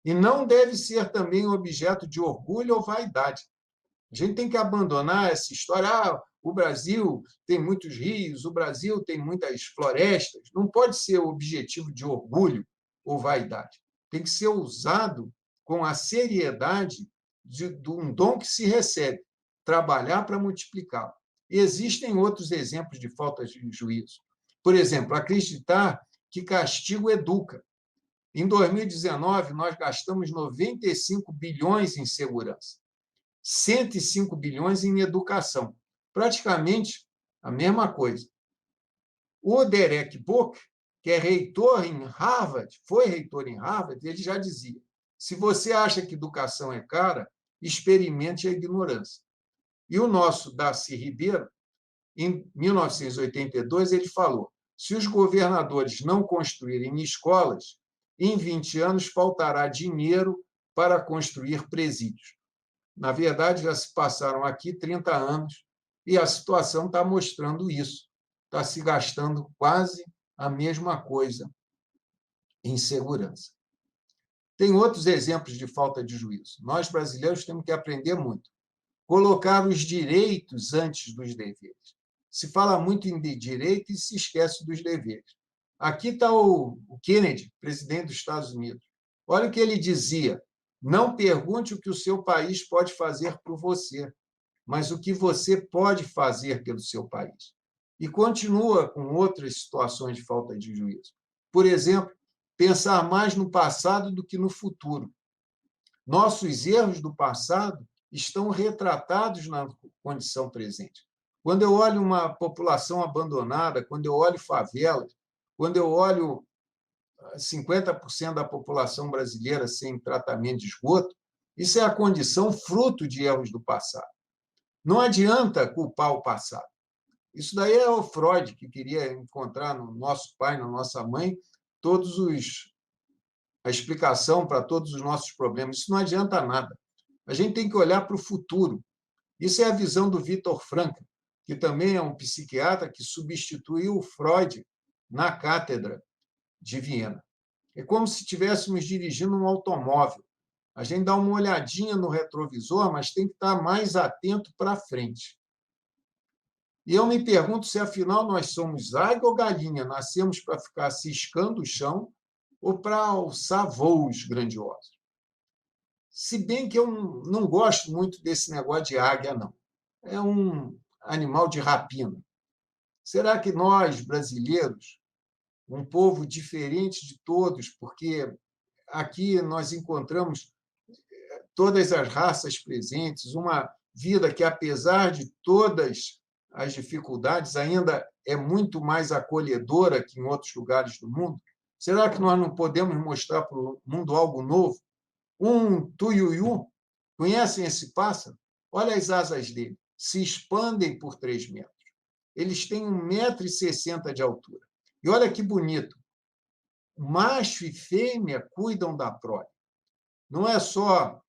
E não deve ser também objeto de orgulho ou vaidade. A gente tem que abandonar essa história. O Brasil tem muitos rios, o Brasil tem muitas florestas. Não pode ser objetivo de orgulho ou vaidade. Tem que ser usado com a seriedade de um dom que se recebe, trabalhar para multiplicá-lo. E existem outros exemplos de falta de juízo. Por exemplo, acreditar que castigo educa. Em 2019, nós gastamos 95 bilhões em segurança, 105 bilhões em educação. Praticamente a mesma coisa. O Derek Book, que é reitor em Harvard, foi reitor em Harvard, ele já dizia: se você acha que educação é cara, experimente a ignorância. E o nosso Darcy Ribeiro, em 1982, ele falou: se os governadores não construírem escolas, em 20 anos faltará dinheiro para construir presídios. Na verdade, já se passaram aqui 30 anos e a situação está mostrando isso. Está se gastando quase a mesma coisa em segurança. Tem outros exemplos de falta de juízo. Nós, brasileiros, temos que aprender muito. Colocar os direitos antes dos deveres. Se fala muito em direito e se esquece dos deveres. Aqui está o Kennedy, presidente dos Estados Unidos. Olha o que ele dizia: não pergunte o que o seu país pode fazer por você, mas o que você pode fazer pelo seu país. E continua com outras situações de falta de juízo. Por exemplo, pensar mais no passado do que no futuro. Nossos erros do passado estão retratados na condição presente. Quando eu olho uma população abandonada, quando eu olho favelas, quando eu olho 50% da população brasileira sem tratamento de esgoto, isso é a condição fruto de erros do passado. Não adianta culpar o passado. Isso daí é o Freud, que queria encontrar no nosso pai, na nossa mãe, a explicação para todos os nossos problemas. Isso não adianta nada. A gente tem que olhar para o futuro. Isso é a visão do Viktor Frankl, que também é um psiquiatra que substituiu o Freud na cátedra de Viena. É como se estivéssemos dirigindo um automóvel. A gente dá uma olhadinha no retrovisor, mas tem que estar mais atento para frente. E eu me pergunto se, afinal, nós somos águia ou galinha, nascemos para ficar ciscando o chão ou para alçar voos grandiosos. Se bem que eu não gosto muito desse negócio de águia, não. É um animal de rapina. Será que nós, brasileiros, um povo diferente de todos, porque aqui nós encontramos todas as raças presentes, uma vida que, apesar de todas as dificuldades, ainda é muito mais acolhedora que em outros lugares do mundo? Será que nós não podemos mostrar para o mundo algo novo? Um tuiuiu, conhecem esse pássaro? Olha as asas dele, se expandem por 3 metros. Eles têm 1,60 m de altura. E olha que bonito, macho e fêmea cuidam da prole. Não é só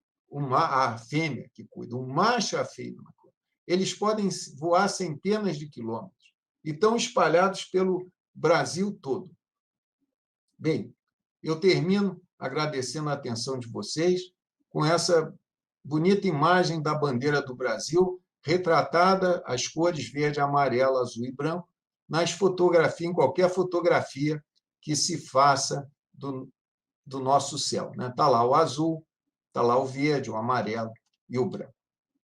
a fêmea que cuida, o macho e a fêmea. Eles podem voar centenas de quilômetros e estão espalhados pelo Brasil todo. Bem, eu termino agradecendo a atenção de vocês com essa bonita imagem da bandeira do Brasil, retratada as cores verde, amarelo, azul e branco, nas fotografias, em qualquer fotografia que se faça do nosso céu. Está lá o azul, está lá o verde, o amarelo e o branco.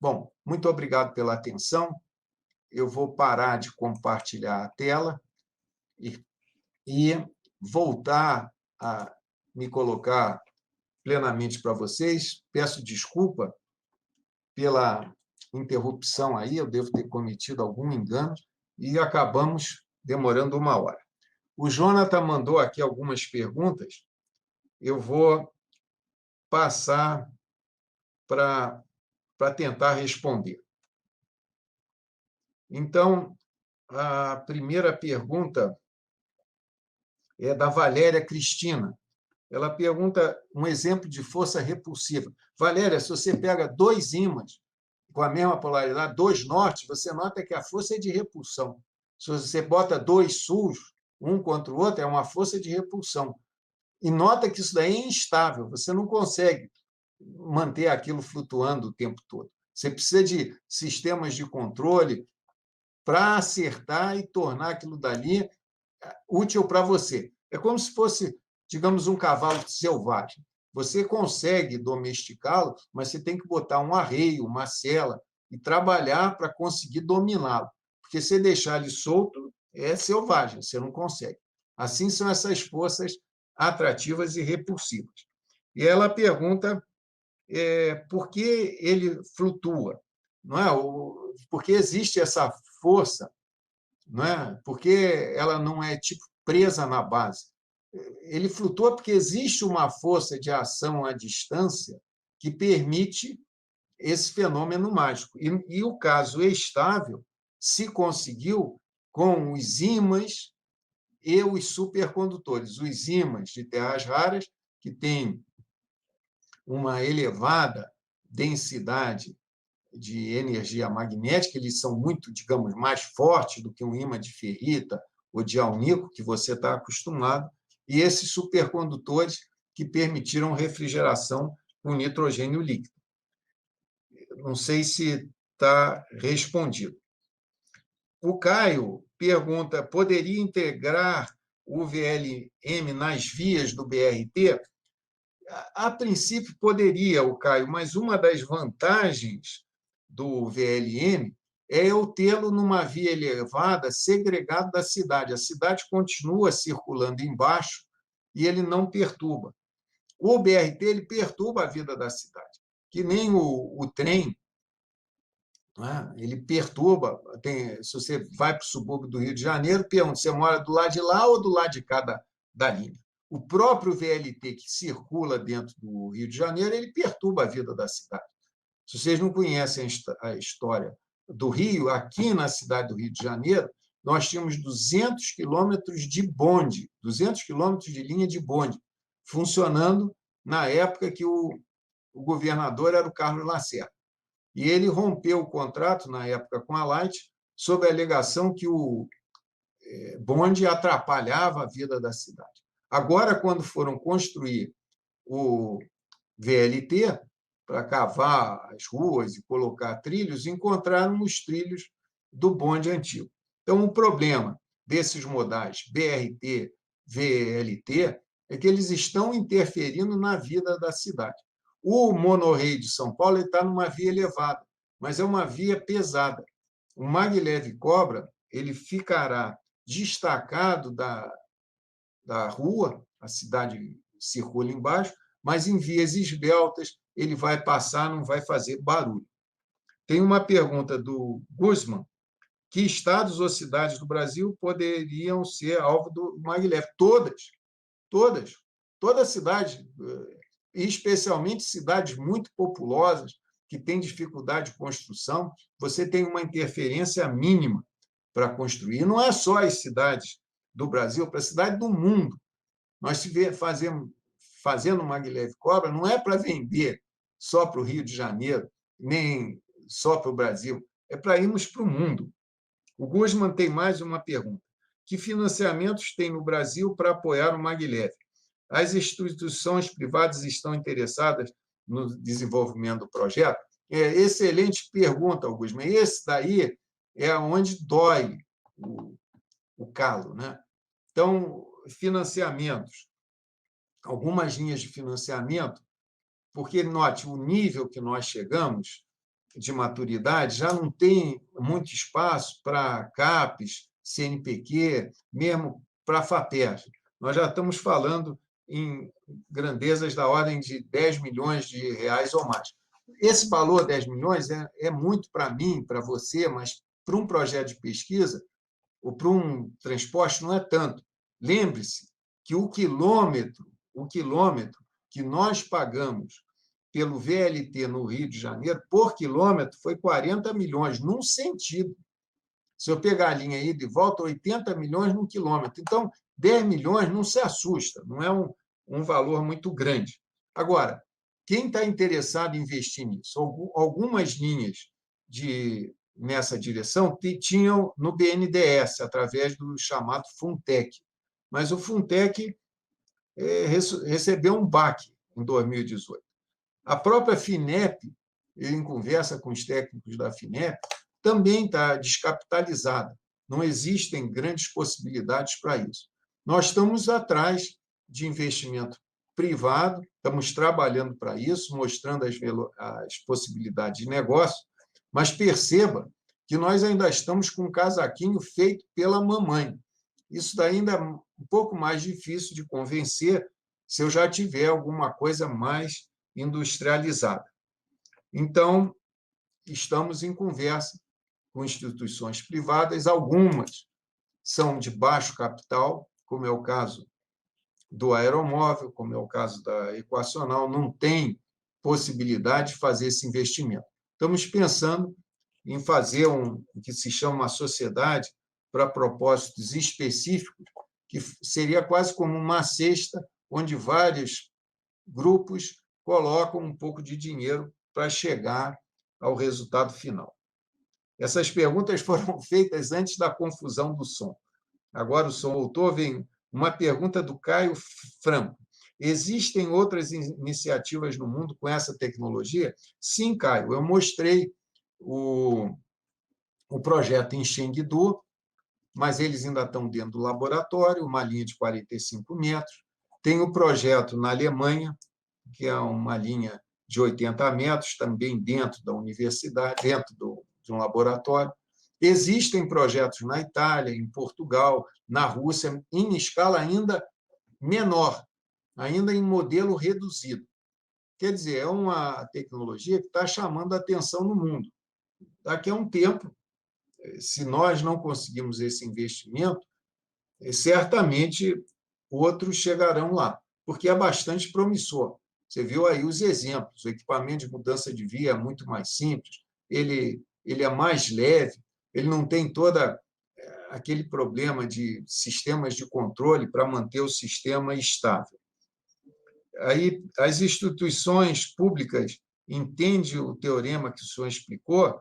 Bom, muito obrigado pela atenção. Eu vou parar de compartilhar a tela e voltar a me colocar plenamente para vocês. Peço desculpa pela interrupção aí, eu devo ter cometido algum engano e acabamos demorando 1 hora. O Jonathan mandou aqui algumas perguntas, eu vou passar para tentar responder. Então, a primeira pergunta é da Valéria Cristina. Ela pergunta um exemplo de força repulsiva. Valéria, se você pega 2 ímãs com a mesma polaridade, 2 nortes, você nota que a força é de repulsão. Se você bota 2 suls, um contra o outro, é uma força de repulsão. E nota que isso daí é instável, você não consegue manter aquilo flutuando o tempo todo. Você precisa de sistemas de controle para acertar e tornar aquilo dali útil para você. É como se fosse, digamos, um cavalo selvagem. Você consegue domesticá-lo, mas você tem que botar um arreio, uma sela, e trabalhar para conseguir dominá-lo. Porque se deixar ele solto, é selvagem, você não consegue. Assim são essas forças atrativas e repulsivas. E ela pergunta por que ele flutua, não é? Porque existe essa força, não é? Porque ela não é tipo presa na base. Ele flutua porque existe uma força de ação à distância que permite esse fenômeno mágico. E o caso estável se conseguiu com os ímãs e os supercondutores. Os ímãs de terras raras, que têm uma elevada densidade de energia magnética, eles são muito, digamos, mais fortes do que um ímã de ferrita ou de alnico, que você está acostumado, e esses supercondutores que permitiram refrigeração com nitrogênio líquido. Não sei se está respondido. O Caio pergunta: poderia integrar o VLM nas vias do BRT? A princípio poderia, o Caio, mas uma das vantagens do VLM é eu tê-lo numa via elevada, segregado da cidade. A cidade continua circulando embaixo e ele não perturba. O BRT ele perturba a vida da cidade, que nem o trem, né? Ele perturba. Se você vai para o subúrbio do Rio de Janeiro, pergunta: você mora do lado de lá ou do lado de cá da linha? O próprio VLT que circula dentro do Rio de Janeiro, ele perturba a vida da cidade. Se vocês não conhecem a história do Rio, aqui na cidade do Rio de Janeiro, nós tínhamos 200 quilômetros de bonde, 200 quilômetros de linha de bonde, funcionando na época que o governador era o Carlos Lacerda. E ele rompeu o contrato, na época, com a Light, sob a alegação que o bonde atrapalhava a vida da cidade. Agora, quando foram construir o VLT, para cavar as ruas e colocar trilhos, encontraram os trilhos do bonde antigo. Então, o problema desses modais BRT, VLT, é que eles estão interferindo na vida da cidade. O monorrail de São Paulo está numa via elevada, mas é uma via pesada. O Maglev Cobra ele ficará destacado da rua, a cidade circula embaixo, mas em vias esbeltas ele vai passar, não vai fazer barulho. Tem uma pergunta do Guzman: que estados ou cidades do Brasil poderiam ser alvo do Maglev? Toda cidade, e especialmente cidades muito populosas, que têm dificuldade de construção, você tem uma interferência mínima para construir. Não é só as cidades do Brasil, para a cidade do mundo. Nós fazendo Maglev Cobra não é para vender só para o Rio de Janeiro, nem só para o Brasil, é para irmos para o mundo. O Guzman tem mais uma pergunta: que financiamentos tem no Brasil para apoiar o Maglev? As instituições privadas estão interessadas no desenvolvimento do projeto? Excelente pergunta, Guzman. Esse daí é onde dói o calo, né? Então, financiamentos. Algumas linhas de financiamento, porque, note, o nível que nós chegamos de maturidade já não tem muito espaço para CAPES, CNPq, mesmo para FAPERJ. Nós já estamos falando em grandezas da ordem de 10 milhões de reais ou mais. Esse valor, 10 milhões, é muito para mim, para você, mas para um projeto de pesquisa ou para um transporte não é tanto. Lembre-se que o quilômetro que nós pagamos pelo VLT no Rio de Janeiro, por quilômetro, foi 40 milhões, num sentido. Se eu pegar a linha ida e volta, 80 milhões num quilômetro. Então, 10 milhões não se assusta, não é um valor muito grande. Agora, quem está interessado em investir nisso? Algumas linhas nessa direção tinham no BNDES, através do chamado Funtec. Mas o Funtec recebeu um baque em 2018. A própria FINEP, em conversa com os técnicos da FINEP, também está descapitalizada. Não existem grandes possibilidades para isso. Nós estamos atrás de investimento privado, estamos trabalhando para isso, mostrando as possibilidades de negócio, mas perceba que nós ainda estamos com um casaquinho feito pela mamãe. Isso daí ainda é um pouco mais difícil de convencer se eu já tiver alguma coisa mais industrializada. Então, estamos em conversa com instituições privadas, algumas são de baixo capital, como é o caso do aeromóvel, como é o caso da Equacional, não tem possibilidade de fazer esse investimento. Estamos pensando em fazer o que se chama uma sociedade para propósitos específicos, que seria quase como uma cesta, onde vários grupos colocam um pouco de dinheiro para chegar ao resultado final. Essas perguntas foram feitas antes da confusão do som. Agora o som voltou, vem uma pergunta do Caio Franco. Existem outras iniciativas no mundo com essa tecnologia? Sim, Caio, eu mostrei o projeto em Chengdu, mas eles ainda estão dentro do laboratório, uma linha de 45 metros. Tem o projeto na Alemanha, que é uma linha de 80 metros, também dentro da universidade, dentro de um laboratório. Existem projetos na Itália, em Portugal, na Rússia, em escala ainda menor, ainda em modelo reduzido. Quer dizer, é uma tecnologia que está chamando a atenção no mundo. Daqui a um tempo, se nós não conseguirmos esse investimento, certamente outros chegarão lá, porque é bastante promissor. Você viu aí os exemplos, o equipamento de mudança de via é muito mais simples, ele é mais leve, ele não tem toda aquele problema de sistemas de controle para manter o sistema estável. Aí, as instituições públicas entendem o teorema que o senhor explicou.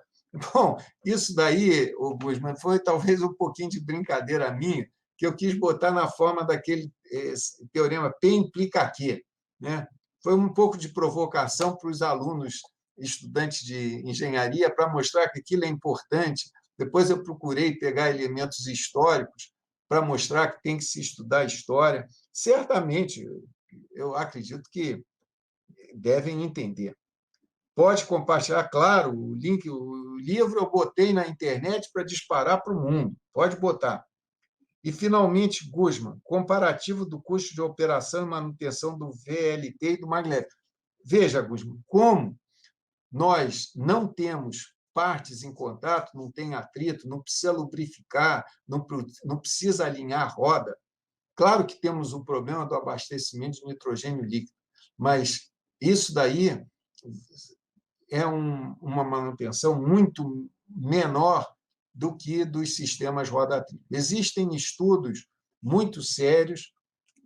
Bom, isso daí, Guzmán, foi talvez um pouquinho de brincadeira minha, que eu quis botar na forma daquele teorema P implica Q, né? Foi um pouco de provocação para os alunos, estudantes de engenharia, para mostrar que aquilo é importante. Depois eu procurei pegar elementos históricos para mostrar que tem que se estudar história. Certamente, eu acredito que devem entender. Pode compartilhar, claro, o link, o livro eu botei na internet para disparar para o mundo. Pode botar. E, finalmente, Guzmán, comparativo do custo de operação e manutenção do VLT e do maglev. Veja, Guzmán, como nós não temos partes em contato, não tem atrito, não precisa lubrificar, não precisa alinhar a roda. Claro que temos o problema do abastecimento de nitrogênio líquido, mas isso daí é uma manutenção muito menor do que dos sistemas roda-trilho. Existem estudos muito sérios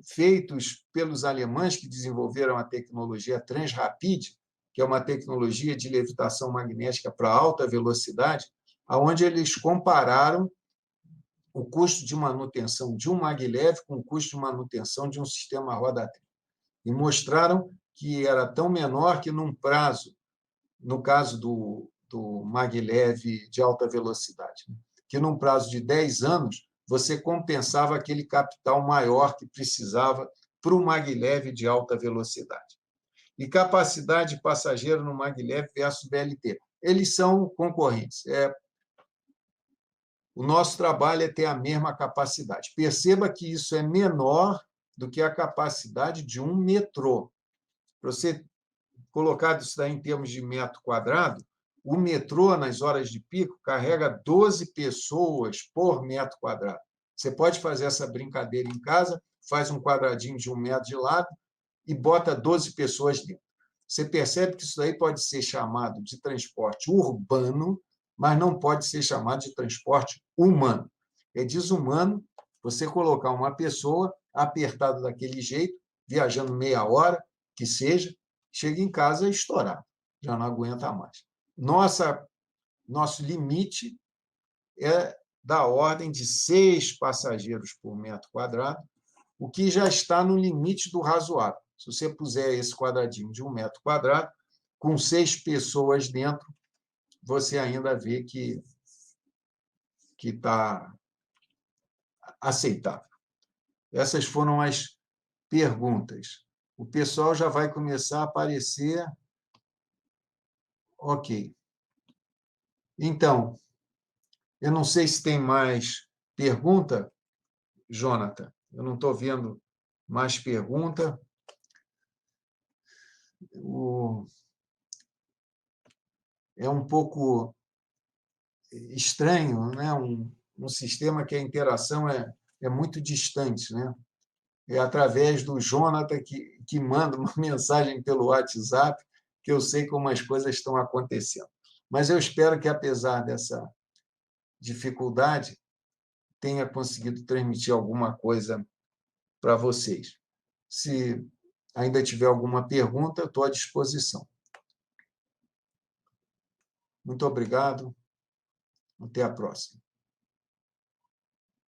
feitos pelos alemães que desenvolveram a tecnologia Transrapid, que é uma tecnologia de levitação magnética para alta velocidade, onde eles compararam o custo de manutenção de um maglev com o custo de manutenção de um sistema roda-trilho. E mostraram que era tão menor que, num prazo, no caso do maglev de alta velocidade, que, num prazo de 10 anos, você compensava aquele capital maior que precisava para o maglev de alta velocidade. E capacidade de passageiro no maglev versus VLT. Eles são concorrentes. O nosso trabalho é ter a mesma capacidade. Perceba que isso é menor do que a capacidade de um metrô. Para você colocar isso daí em termos de metro quadrado, o metrô, nas horas de pico, carrega 12 pessoas por metro quadrado. Você pode fazer essa brincadeira em casa, faz um quadradinho de 1 metro de lado e bota 12 pessoas dentro. Você percebe que isso daí pode ser chamado de transporte urbano, mas não pode ser chamado de transporte humano. É desumano você colocar uma pessoa apertada daquele jeito, viajando meia hora, que seja, chega em casa estourado, já não aguenta mais. Nosso limite é da ordem de 6 passageiros por metro quadrado, o que já está no limite do razoável. Se você puser esse quadradinho de 1 metro quadrado, com 6 pessoas dentro, você ainda vê que está aceitável. Essas foram as perguntas. O pessoal já vai começar a aparecer. Ok. Então, eu não sei se tem mais pergunta, Jonathan. Eu não estou vendo mais pergunta. É um pouco estranho, né? Um sistema que a interação é muito distante, né? É através do Jonathan que manda uma mensagem pelo WhatsApp que eu sei como as coisas estão acontecendo. Mas eu espero que, apesar dessa dificuldade, tenha conseguido transmitir alguma coisa para vocês. Se ainda tiver alguma pergunta, eu estou à disposição. Muito obrigado. Até a próxima.